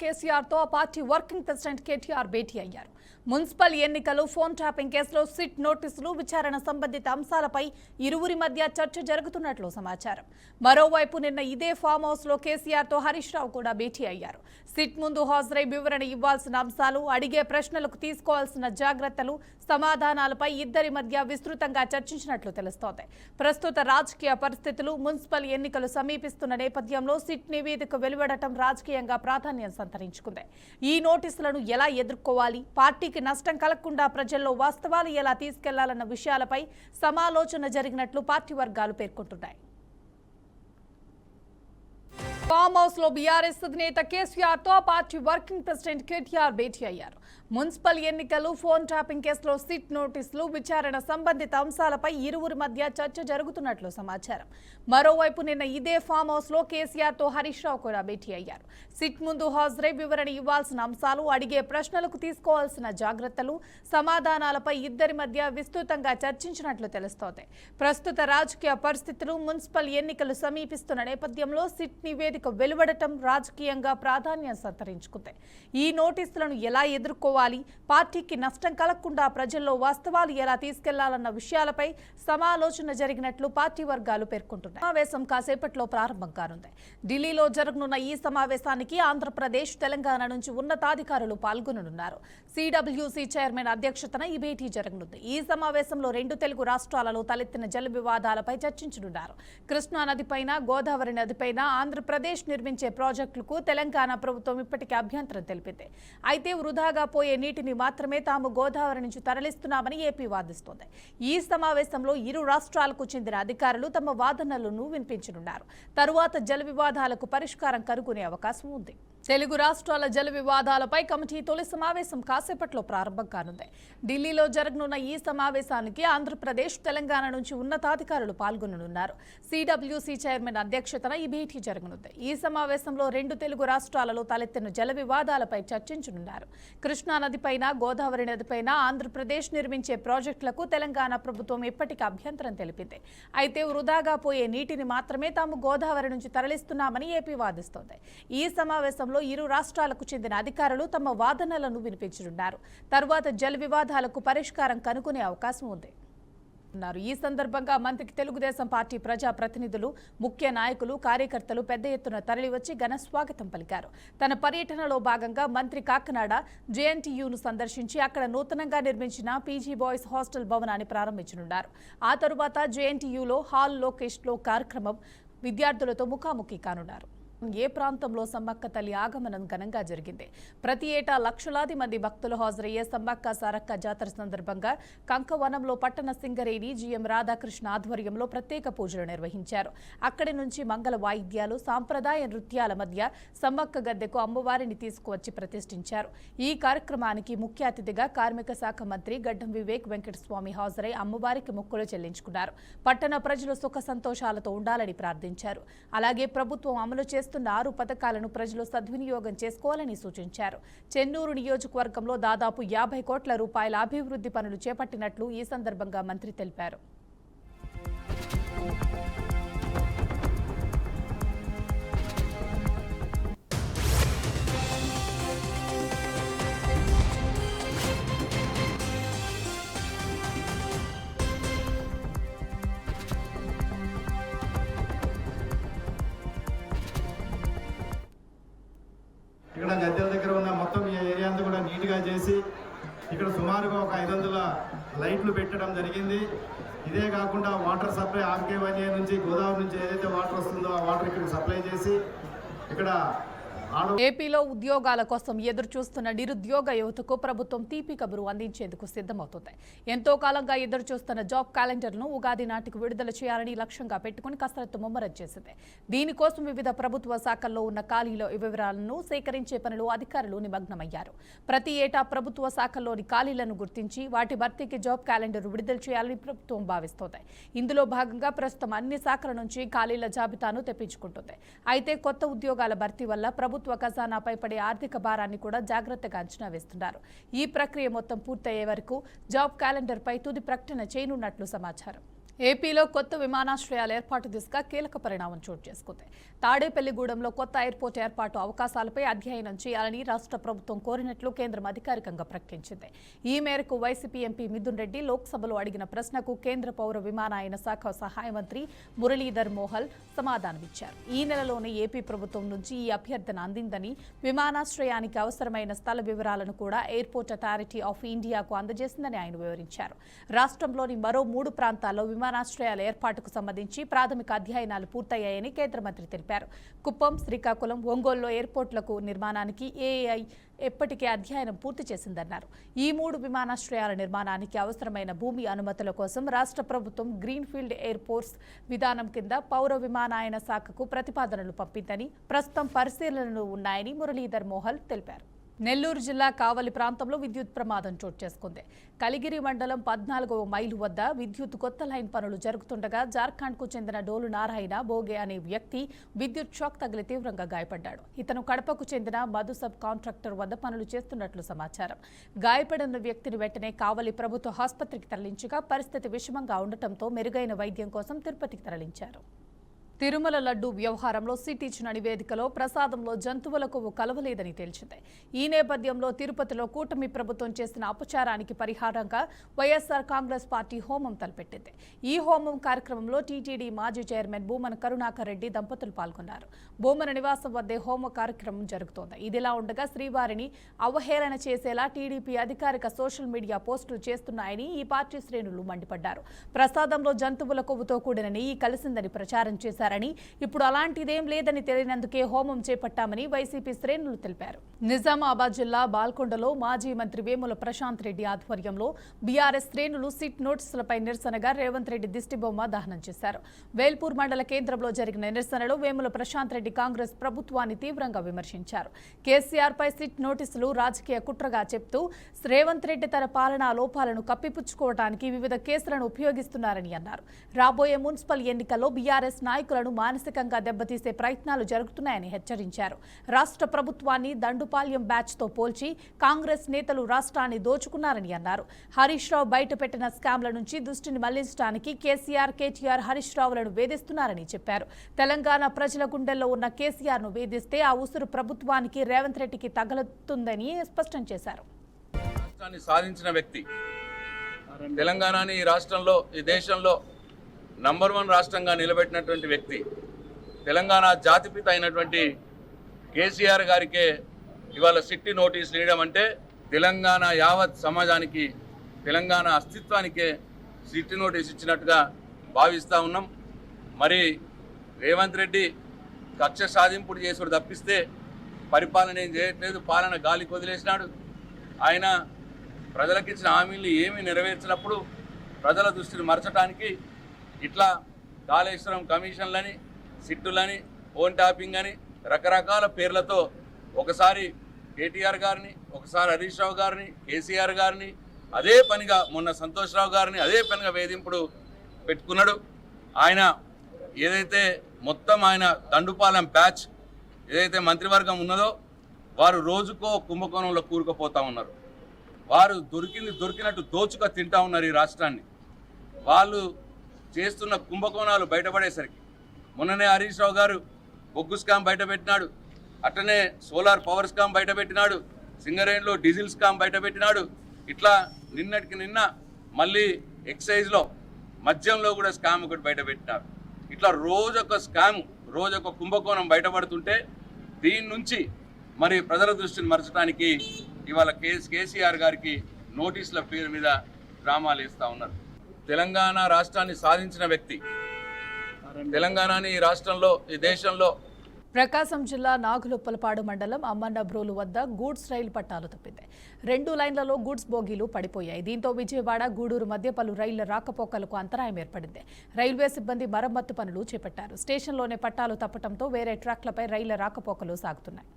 కేసీఆర్ తో ఆ party working president KTR భేటీ అయ్యారు. మున్సిపల్ ఎన్నికలు, ఫోన్ ట్యాపింగ్ కేసులో సిట్ నోటీసులు, విచారణ సంబంధిత అంశాలపై ఇరువురి మధ్య చర్చ జరుగుతున్నట్లు సమాచారం. మరోవైపు నిన్న ఇదే ఫామ్ హౌస్ లో కేసీఆర్ తో హరీష్ రావు కూడా భేటీ అయ్యారు. సిట్ ముందు హాజరై వివరణ ఇవ్వాల్సిన అంశాలు, అడిగే ప్రశ్నలకు తీసుకోవాల్సిన జాగ్రత్తలు, సమాధానాలపై ఇద్దరి మధ్య విస్తృతంగా చర్చించినట్లు తెలుస్తోంది. ప్రస్తుత రాజకీయ పరిస్థితులు, మున్సిపల్ ఎన్నికలు సమీపిస్తున్న నేపథ్యంలో సిట్ నివేదిక వెలువడటం రాజకీయంగా ప్రాధాన్యం సంతరించుకుంది. ఈ నోటీసులను ఎలా ఎదుర్కోవాలి, పార్టీకి నష్టం కలగకుండా ప్రజల్లో వాస్తవాలు ఎలా తీసుకెళ్లాలన్న విషయాలపై సమాలోచన జరిగినట్లు పార్టీ వర్గాలు పేర్కొంటున్నాయి. ఫామ్ హౌస్ లో బీఆర్ఎస్ అధినేత కేసీఆర్ తో పార్టీ వర్కింగ్ ప్రెసిడెంట్ కేటీఆర్ భేటీ అయ్యారు. మున్సిపల్ ఎన్నికలు, ఫోన్ ట్యాపింగ్ కేసులో సిట్ నోటీసులు, విచారణ సంబంధిత అంశాలపై ఇరువురి మధ్య చర్చ జరుగుతున్నట్లు సమాచారం. మరోవైపు నిన్న ఇదే ఫామ్ హౌస్ లో కేసీఆర్ తో హరీష్ రావు కూడా భేటీ అయ్యారు. సిట్ ముందు హాజరై వివరణ ఇవ్వాల్సిన అంశాలు, అడిగే ప్రశ్నలకు తీసుకోవాల్సిన జాగ్రత్తలు, సమాధానాలపై ఇద్దరి మధ్య విస్తృతంగా చర్చించినట్లు తెలుస్తోంది. ప్రస్తుత రాజకీయ పరిస్థితులు, మున్సిపల్ ఎన్నికలు సమీపిస్తున్న నేపథ్యంలో సిట్ నివేదిక వెలువడటం రాజకీయంగా ప్రాధాన్యం సంతరించుకుంది. ఈ నోటీసులను ఎలా ఎదుర్కోవాలి, పార్టీకి నష్టం కలగకుండా ప్రజల్లో వాస్తవాలు ఎలా తీసుకెళ్లాలన్న విషయాలపై సమాలోచన జరిగినట్లు పార్టీ వర్గాలు పేర్కొంటున్నాయి. సమావేశం కాసేపట్లో ప్రారంభం కానుంది. ఢిల్లీలో జరగనున్న ఈ సమావేశానికి ఆంధ్రప్రదేశ్, తెలంగాణ నుంచి ఉన్నతాధికారులు పాల్గొననున్నారు. సిడబ్ల్యూసి చైర్మన్ అధ్యక్షతన ఈ భేటీ జరగనుంది. ఈ సమావేశంలో రెండు తెలుగు రాష్ట్రాలలో తలెత్తిన జల వివాదాలపై చర్చించనున్నారు. కృష్ణా నదిపైన, గోదావరి నదిపైన ఆంధ్రప్రదేశ్ నిర్మించే ప్రాజెక్టులకు తెలంగాణ ప్రభుత్వం ఇప్పటికే అభ్యంతరం తెలిపింది. అయితే వృధాగా పోయే నీటిని మాత్రమే తాము గోదావరి నుంచి తరలిస్తున్నామని ఏపీ వాదిస్తోంది. ఈ సమావేశంలో ఇరు రాష్ట్రాలకు చెందిన అధికారులు తమ వాదనలను వినిపించనున్నారు. తరువాత జల వివాదాలకు పరిష్కారం కనుగొనే అవకాశం ఉంది. తెలుగు రాష్ట్రాల జల వివాదాలపై కమిటీ తొలి సమావేశం కాసేపట్లో ప్రారంభం కానుంది. ఢిల్లీలో జరగనున్న ఈ సమావేశానికి ఆంధ్రప్రదేశ్, తెలంగాణ నుంచి ఉన్నతాధికారులు పాల్గొననున్నారు. సిడబ్ల్యూసి చైర్మన్ అధ్యక్షతన ఈ భేటీ జరగనుంది. ఈ సమావేశంలో రెండు తెలుగు రాష్ట్రాలలో తలెత్తిన జల వివాదాలపై చర్చించనున్నారు. కృష్ణా నదిపైన, గోదావరి నదిపైన ఆంధ్రప్రదేశ్ నిర్మించే ప్రాజెక్టులకు తెలంగాణ ప్రభుత్వం ఇప్పటికే అభ్యంతరం తెలిపింది. అయితే వృధాగా పోయే నీటిని మాత్రమే తాము గోదావరి నుంచి తరలిస్తున్నామని ఏపీ వాదిస్తోంది. ఈ సమావేశంలో ఇరు రాష్ట్రాలకు చెందిన అధికారులు తమ వాదనలను వినిపించనున్నారు. తరువాత జల వివాదాలకు పరిష్కారం కనుగొనే అవకాశం ఉంది. ఈ సందర్భంగా మంత్రికి తెలుగుదేశం పార్టీ ప్రజా ప్రతినిధులు, ముఖ్య నాయకులు, కార్యకర్తలు పెద్ద ఎత్తున తరలివచ్చి ఘన స్వాగతం పలికారు. తన పర్యటనలో భాగంగా మంత్రి కాకినాడ జేఎన్టీయూను సందర్శించి అక్కడ నూతనంగా నిర్మించిన పీజీ బాయ్స్ హాస్టల్ భవనాన్ని ప్రారంభించనున్నారు. ఆ తరువాత జేఎన్టీయూలో హాల్ లోకేష్లో కార్యక్రమం విద్యార్థులతో ముఖాముఖి కానున్నారు. ఏ ప్రాంతంలో సమ్మక్క తల్లి ఆగమనం ఘనంగా జరిగింది. ప్రతి ఏటా లక్షలాది మంది భక్తులు హాజరయ్యే సమ్మక్క సారక్క జాతర సందర్భంగా కంకవనంలో పట్టణ సింగరేణి జీఎం రాధాకృష్ణ ఆధ్వర్యంలో ప్రత్యేక పూజలు నిర్వహించారు. అక్కడి నుంచి మంగళ వాయిద్యాలు, సాంప్రదాయ నృత్యాల మధ్య సమ్మక్క గద్దెకు అమ్మవారిని తీసుకువచ్చి ప్రతిష్ఠించారు. ఈ కార్యక్రమానికి ముఖ్య అతిథిగా కార్మిక శాఖ మంత్రి గడ్డం వివేక్ వెంకటస్వామి హాజరై అమ్మవారికి మొక్కులు చెల్లించుకున్నారు. పట్టణ ప్రజలు సుఖ సంతోషాలతో ఉండాలని ప్రార్థించారు. అలాగే ప్రభుత్వం అమలు చేస్తున్న 6 పథకాలను ప్రజలు సద్వినియోగం చేసుకోవాలని సూచించారు. చెన్నూరు నియోజకవర్గంలో దాదాపు 50 కోట్ల రూపాయల అభివృద్ధి పనులు చేపట్టినట్లు ఈ సందర్భంగా మంత్రి తెలిపారు. ఇక్కడ గద్దెల దగ్గర ఉన్న మొత్తం ఈ ఏరియా అంతా కూడా నీట్గా చేసి ఇక్కడ సుమారుగా ఒక 500 లైట్లు పెట్టడం జరిగింది. ఇదే కాకుండా వాటర్ సప్లై ఆర్కే నుంచి గోదావరి నుంచి ఏదైతే వాటర్ వస్తుందో ఆ వాటర్ ఇక్కడ సప్లై చేసి ఇక్కడ ఏపీలో ఉద్యోగాల కోసం ఎదురు చూస్తున్న నిరుద్యోగ యువతకు ప్రభుత్వం తీపి కబురు అందించేందుకు సిద్ధమవుతుంది. ఎంతో కాలంగా ఎదురు చూస్తున్న జాబ్ క్యాలెండర్ను ఉగాది నాటికి విడుదల చేయాలని లక్ష్యంగా పెట్టుకుని కసరత్తు ముమ్మరం చేసింది. దీనికోసం వివిధ ప్రభుత్వ శాఖల్లో ఉన్న ఖాళీల వివరాలను సేకరించే పనిలో అధికారులు నిమగ్నమయ్యారు. ప్రతి ఏటా ప్రభుత్వ శాఖల్లోని ఖాళీలను గుర్తించి వాటి భర్తీకి జాబ్ క్యాలెండర్ విడుదల చేయాలని ప్రభుత్వం భావిస్తోంది. ఇందులో భాగంగా ప్రస్తుతం అన్ని శాఖల నుంచి ఖాళీల జాబితాను తెప్పించుకుంటుంది. అయితే కొత్త ఉద్యోగాల భర్తీ వల్ల ప్రభుత్వ ఖజానాపై పడే ఆర్థిక భారాన్ని కూడా జాగ్రత్తగా అంచనా వేస్తున్నారు. ఈ ప్రక్రియ మొత్తం పూర్తయ్యే వరకు జాబ్ క్యాలెండర్ పై తుది ప్రకటన చేయనున్నట్లు సమాచారం. ఏపీలో కొత్త విమానాశ్రయాల ఏర్పాటు దిశగా కీలక పరిణామం చోటు చేసుకుంది. తాడేపల్లిగూడెంలో కొత్త ఎయిర్పోర్ట్ ఏర్పాటు అవకాశాలపై అధ్యయనం చేయాలని రాష్ట్ర ప్రభుత్వం కోరినట్లు కేంద్రం అధికారికంగా ప్రకటించింది. ఈ మేరకు వైసీపీ ఎంపీ మిథున్ రెడ్డి లోక్సభలో అడిగిన ప్రశ్నకు కేంద్ర పౌర విమానయాన శాఖ సహాయ మంత్రి మురళీధర్ మోహల్ సమాధానమిచ్చారు. ఈ నెలలోనే ఏపీ ప్రభుత్వం నుంచి ఈ అభ్యర్థన అందిందని, విమానాశ్రయానికి అవసరమైన స్థల వివరాలను కూడా ఎయిర్పోర్ట్ అథారిటీ ఆఫ్ ఇండియాకు అందజేసిందని ఆయన వివరించారు. రాష్ట్రంలోని మరో 3 ప్రాంతాల్లో విమానాశ్రయాల ఏర్పాటుకు సంబంధించి ప్రాథమిక అధ్యయనాలు పూర్తయ్యాయని కేంద్ర మంత్రి తెలిపారు. కుప్పం, శ్రీకాకుళం, ఒంగోలులో ఎయిర్పోర్టులకు నిర్మాణానికి ఏఐ ఎప్పటికే అధ్యయనం పూర్తి చేసిందన్నారు. ఈ 3 విమానాశ్రయాల నిర్మాణానికి అవసరమైన భూమి అనుమతుల కోసం రాష్ట్ర ప్రభుత్వం గ్రీన్ఫీల్డ్ ఎయిర్పోర్ట్స్ విధానం కింద పౌర విమానయాన శాఖకు ప్రతిపాదనలు పంపిందని, ప్రస్తుతం పరిశీలనలు ఉన్నాయని మురళీధర్ మోహల్ తెలిపారు. నెల్లూరు జిల్లా కావలి ప్రాంతంలో విద్యుత్ ప్రమాదం చోటు చేసుకుంది. కలిగిరి మండలం 14వ మైలు వద్ద విద్యుత్ కొత్త లైన్ పనులు జరుగుతుండగా జార్ఖండ్కు చెందిన డోలు నారాయణ బోగే అనే వ్యక్తి విద్యుత్ షాక్ తగిలి తీవ్రంగా గాయపడ్డాడు. ఇతను కడపకు చెందిన మధు సబ్ కాంట్రాక్టర్ వద్ద పనులు చేస్తున్నట్లు సమాచారం. గాయపడిన వ్యక్తిని వెంటనే కావలి ప్రభుత్వ ఆసుపత్రికి తరలించగా పరిస్థితి విషమంగా ఉండటంతో మెరుగైన వైద్యం కోసం తిరుపతికి తరలించారు. తిరుమల లడ్డు వ్యవహారంలో సిట్ ఇచ్చిన నివేదికలో ప్రసాదంలో జంతువుల కొవ్వు కలవలేదని తేల్చింది. ఈ నేపథ్యంలో తిరుపతిలో కూటమి ప్రభుత్వం చేసిన అపచారానికి పరిహారంగా వైఎస్ఆర్ కాంగ్రెస్ పార్టీ హోమం తలపెట్టింది. ఈ హోమం కార్యక్రమంలో టీటీడీ మాజీ చైర్మన్ భూమన కరుణాకర్ రెడ్డి దంపతులు పాల్గొన్నారు. భూమన నివాసం వద్దే హోమ కార్యక్రమం జరుగుతోంది. ఇదిలా ఉండగా శ్రీవారిని అవహేళన చేసేలా టీడీపీ అధికారిక సోషల్ మీడియా పోస్టులు చేస్తున్నాయని ఈ పార్టీ శ్రేణులు మండిపడ్డారు. ప్రసాదంలో జంతువుల కొవ్వుతో కూడిన నెయ్యి కలిసిందని ప్రచారం చేశారు. ఇప్పుడు అలాంటిదేం లేదని తెలియనందుకే హోమం చేపట్టామని వైసీపీ శ్రేణులు తెలిపారు. నిజామాబాద్ జిల్లా బాల్కొండలో మాజీ మంత్రి వేముల ప్రశాంత్ రెడ్డి ఆధ్వర్యంలో బీఆర్ఎస్ శ్రేణులు సిట్ నోటీసులపై నిరసనగా రేవంత్ రెడ్డి దిష్టిబొమ్మ దహనం చేశారు. వేల్పూర్ మండల కేంద్రంలో జరిగిన నిరసనలో వేముల ప్రశాంత్ రెడ్డి కాంగ్రెస్ ప్రభుత్వాన్ని తీవ్రంగా విమర్శించారు. కేసీఆర్ పై సిట్ నోటీసులు రాజకీయ కుట్రగా చెప్తూ రేవంత్ రెడ్డి తన పాలనా లోపాలను కప్పిపుచ్చుకోవడానికి వివిధ కేసులను ఉపయోగిస్తున్నారని అన్నారు. రాబోయే మున్సిపల్ ఎన్నికల్లో బీఆర్ఎస్ నాయకులను మానసికంగా దెబ్బతీసే ప్రయత్నాలు జరుగుతున్నాయని హెచ్చరించారు. రాష్ట్ర ప్రభుత్వాన్ని దండుపాల్యం బ్యాచ్ తో పోల్చి కాంగ్రెస్ నేతలు రాష్ట్రాన్ని దోచుకున్నారని అన్నారు. హరీష్ రావు బయటపెట్టిన స్కామ్ల నుంచి దృష్టిని మళ్లించడానికి కేసీఆర్, కేటీఆర్ హరీష్ రావులను వేధిస్తున్నారని చెప్పారు. తెలంగాణ ప్రజల గుండెల్లో ఉన్న కేసీఆర్ ను వేధిస్తే ఆ ఉసురు ప్రభుత్వానికి, రేవంత్ రెడ్డికి తగలుతుందని స్పష్టం చేశారు. సాధించిన వ్యక్తి, తెలంగాణని ఈ రాష్ట్రంలో, ఈ దేశంలో నంబర్ 1 రాష్ట్రంగా నిలబెట్టినటువంటి వ్యక్తి, తెలంగాణ జాతిపిత అయినటువంటి కేసీఆర్ గారికే ఇవాళ సిట్టి నోటీసులు ఇవ్వడం అంటే తెలంగాణ యావత్ సమాజానికి, తెలంగాణ అస్తిత్వానికే సిట్టి నోటీస్ ఇచ్చినట్టుగా భావిస్తూ ఉన్నాం. మరి రేవంత్ రెడ్డి కక్ష సాధింపుడు చేసుడు తప్పిస్తే పరిపాలన ఏం చేయట్లేదు, పాలన గాలికి వదిలేసినాడు. ఆయన ప్రజలకు ఇచ్చిన హామీలు ఏమీ నెరవేర్చినప్పుడు ప్రజల దృష్టిని మరచడానికి ఇట్లా కాళేశ్వరం కమిషన్లని, సిట్టులని, ఓన్ టాపింగ్ అని రకరకాల పేర్లతో ఒకసారి కేటీఆర్ గారిని, ఒకసారి హరీష్ రావు గారిని, కేసీఆర్ గారిని అదే పనిగా, మొన్న సంతోష్ రావు గారిని అదే పనిగా వేధింపుడు పెట్టుకున్నాడు. ఆయన ఏదైతే మొత్తం ఆయన దండుపాలెం బ్యాచ్ ఏదైతే మంత్రివర్గం ఉన్నదో వారు రోజుకో కుంభకోణంలో కూరుకుపోతూ ఉన్నారు. వారు దొరికినట్టు దోచుక తింటా ఉన్నారు ఈ రాష్ట్రాన్ని. వాళ్ళు చేస్తున్న కుంభకోణాలు బయటపడేసరికి మొన్ననే హరీష్ రావు గారు బొగ్గు స్కామ్ బయటపెట్టినాడు, అట్లనే సోలార్ పవర్ స్కామ్ బయటపెట్టినాడు, సింగరేణిలో డీజిల్ స్కామ్ బయటపెట్టినాడు. ఇట్లా నిన్నటికి నిన్న మళ్ళీ ఎక్సైజ్లో మద్యంలో కూడా స్కామ్ ఒకటి బయటపెట్టినారు. ఇట్లా రోజొక స్కామ్, రోజొక కుంభకోణం బయటపడుతుంటే దీని నుంచి మరి ప్రజల దృష్టిని మరచడానికి ఇవాళ కేసీఆర్ గారికి నోటీసుల పేరు మీద డ్రామాలు వేస్తూ ఉన్నారు. తెలంగాణ రాష్ట్రాన్ని సాధించిన వ్యక్తి, తెలంగాణని ఈ రాష్ట్రంలో, ఈ దేశంలో. ప్రకాశం జిల్లా నాగులుప్పలపాడు మండలం అమ్మన్నబ్రోలు వద్ద గూడ్స్ రైలు పట్టాలు తప్పింది. 2 లైన్లలో గూడ్స్ బోగీలు పడిపోయాయి. దీంతో విజయవాడ, గూడూరు మధ్య పలు రైళ్ల రాకపోకలకు అంతరాయం ఏర్పడింది. రైల్వే సిబ్బంది మరమ్మత్తు పనులు చేపట్టారు. స్టేషన్లోనే పట్టాలు తప్పడంతో వేరే ట్రాక్లపై రైళ్ల రాకపోకలు సాగుతున్నాయి.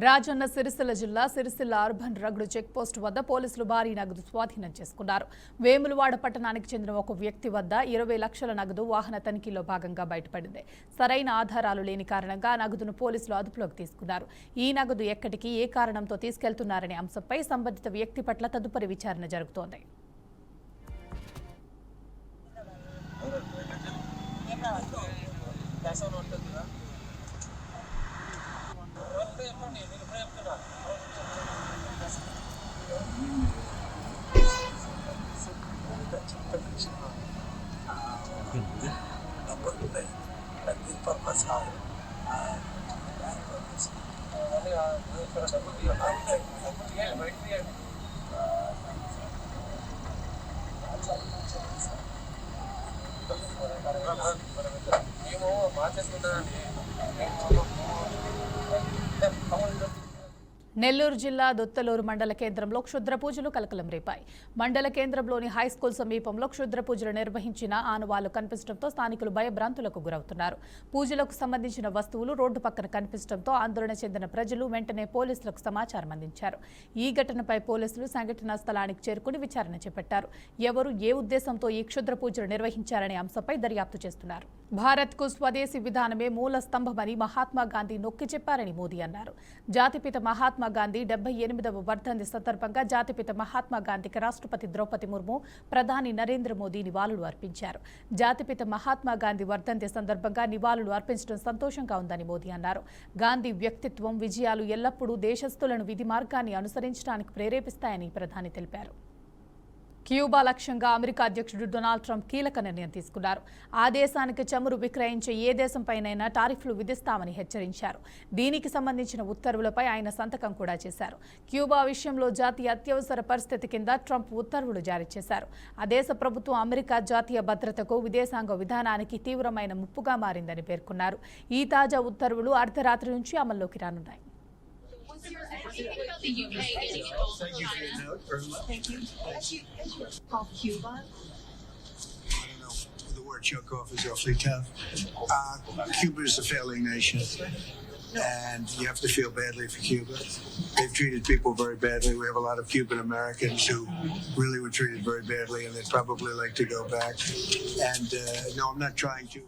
రాజన్న సిరిసిల్ల జిల్లా సిరిసిల్ల అర్బన్ రగ్డు చెక్పోస్టు వద్ద పోలీసులు భారీ నగదు స్వాధీనం చేసుకున్నారు. వేములవాడ పట్టణానికి చెందిన ఒక వ్యక్తి వద్ద 20 లక్షల నగదు వాహన తనిఖీలో భాగంగా బయటపడింది. సరైన ఆధారాలు లేని కారణంగా నగదును పోలీసులు అదుపులోకి తీసుకున్నారు. ఈ నగదు ఎక్కడికి, ఏ కారణంతో తీసుకెళ్తున్నారనే అంశంపై సంబంధిత వ్యక్తి పట్ల తదుపరి విచారణ జరుగుతోంది. నెల్లూరు జిల్లా దొత్తలూరు మండల కేంద్రంలో క్షుద్ర పూజలు కలకలం రేపాయి. మండల కేంద్రంలోని హైస్కూల్ సమీపంలో క్షుద్ర పూజలు నిర్వహించిన ఆనవాళ్లు కనిపించడంతో స్థానికులు భయభ్రాంతులకు గురవుతున్నారు. పూజలకు సంబంధించిన వస్తువులు రోడ్డు పక్కన కనిపించడంతో ఆందోళన చెందిన ప్రజలు వెంటనే పోలీసులకు సమాచారం అందించారు. ఈ ఘటనపై పోలీసులు సంఘటనా స్థలానికి చేరుకుని విచారణ చేపట్టారు. ఎవరు ఏ ఉద్దేశంతో ఈ క్షుద్ర పూజలు నిర్వహించారనే అంశంపై దర్యాప్తు చేస్తున్నారు. భారత్కు స్వదేశీ విధానమే మూల స్తంభమని మహాత్మా గాంధీ నొక్కి చెప్పారని మోదీ అన్నారు. జాతిపిత మహాత్మా గాంధీ 78వ వర్ధంతి సందర్భంగా జాతిపిత మహాత్మా గాంధీకి రాష్ట్రపతి ద్రౌపది ముర్ము, ప్రధాని నరేంద్ర మోదీ నివాళులు అర్పించారు. జాతిపిత మహాత్మా గాంధీ వర్ధంతి సందర్భంగా నివాళులు అర్పించడం సంతోషంగా ఉందని మోదీ అన్నారు. గాంధీ వ్యక్తిత్వం, విజయాలు ఎల్లప్పుడూ దేశస్థులను విధి మార్గాన్ని అనుసరించడానికి ప్రేరేపిస్తాయని ప్రధాని తెలిపారు. క్యూబా లక్ష్యంగా అమెరికా అధ్యక్షుడు డొనాల్డ్ ట్రంప్ కీలక నిర్ణయం తీసుకున్నారు. ఆ దేశానికి చమురు విక్రయించే ఏ దేశంపైనైనా టారిఫ్లు విధిస్తామని హెచ్చరించారు. దీనికి సంబంధించిన ఉత్తర్వులపై ఆయన సంతకం కూడా చేశారు. క్యూబా విషయంలో జాతీయ అత్యవసర పరిస్థితి కింద ట్రంప్ ఉత్తర్వులు జారీ చేశారు. ఆ దేశ ప్రభుత్వం అమెరికా జాతీయ భద్రతకు, విదేశాంగ విధానానికి తీవ్రమైన ముప్పుగా మారిందని పేర్కొన్నారు. ఈ తాజా ఉత్తర్వులు అర్ధరాత్రి నుంచి అమల్లోకి రానున్నాయి. About the UK getting involved in China. Thank you. Of Cuba. I don't know. The word choke off is awfully tough. Cuba is a failing nation, and you have to feel badly for Cuba. They've treated people very badly. We have a lot of Cuban Americans who really were treated very badly, and they'd probably like to go back. And no, I'm not trying to.